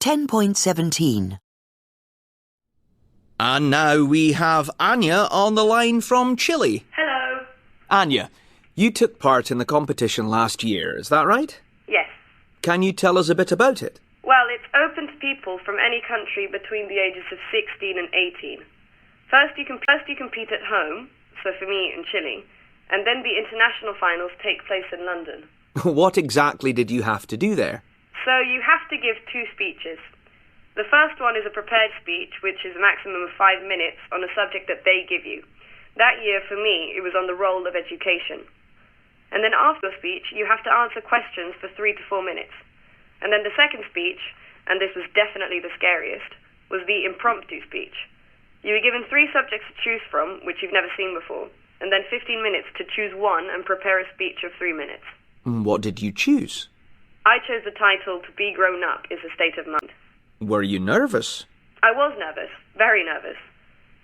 10.17. And now we have Anya on the line from Chile. Hello. Anya, you took part in the competition last year, is that right? Yes. Can you tell us a bit about it? Well, it's open to people from any country between the ages of 16 and 18. First you compete at home, so for me in Chile, and then the international finals take place in London. What exactly did you have to do there? So you have to give 2 speeches. The first one is a prepared speech, which is a maximum of 5 minutes on a subject that they give you. That year, for me, it was on the role of education. And then after the speech, you have to answer questions for 3 to 4 minutes. And then the second speech, and this was definitely the scariest, was the impromptu speech. You were given 3 subjects to choose from, which you've never seen before, and then 15 minutes to choose one and prepare a speech of 3 minutes. What did you choose? I chose the title, To Be Grown Up is a State of Mind. Were you nervous? I was nervous, very nervous.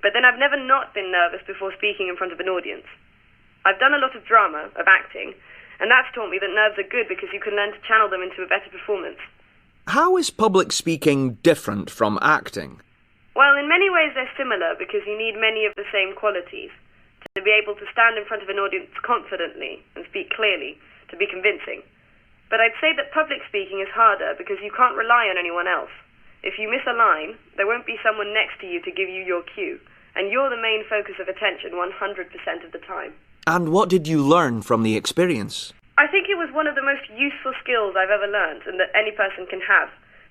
But then I've never not been nervous before speaking in front of an audience. I've done a lot of drama, of acting, and that's taught me that nerves are good because you can learn to channel them into a better performance. How is public speaking different from acting? Well, in many ways they're similar because you need many of the same qualities. To be able to stand in front of an audience confidently and speak clearly, to be convincing. But I'd say that public speaking is harder because you can't rely on anyone else. If you miss a line, there won't be someone next to you to give you your cue, and you're the main focus of attention 100% of the time. And what did you learn from the experience? I think it was one of the most useful skills I've ever learned and that any person can have.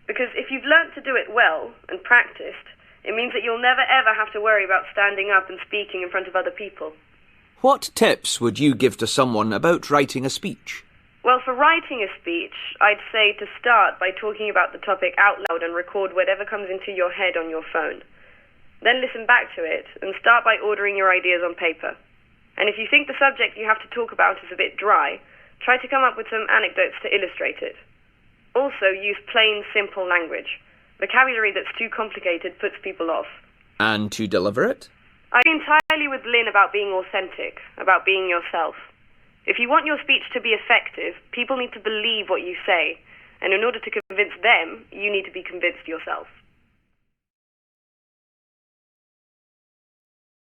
Because if you've learnt to do it well and practiced, it means that you'll never ever have to worry about standing up and speaking in front of other people. What tips would you give to someone about writing a speech? Well, for writing a speech, I'd say to start by talking about the topic out loud and record whatever comes into your head on your phone. Then listen back to it and start by ordering your ideas on paper. And if you think the subject you have to talk about is a bit dry, try to come up with some anecdotes to illustrate it. Also, use plain, simple language. Vocabulary that's too complicated puts people off. And to deliver it? I agree entirely with Lynn about being authentic, about being yourself. If you want your speech to be effective, people need to believe what you say. And in order to convince them, you need to be convinced yourself.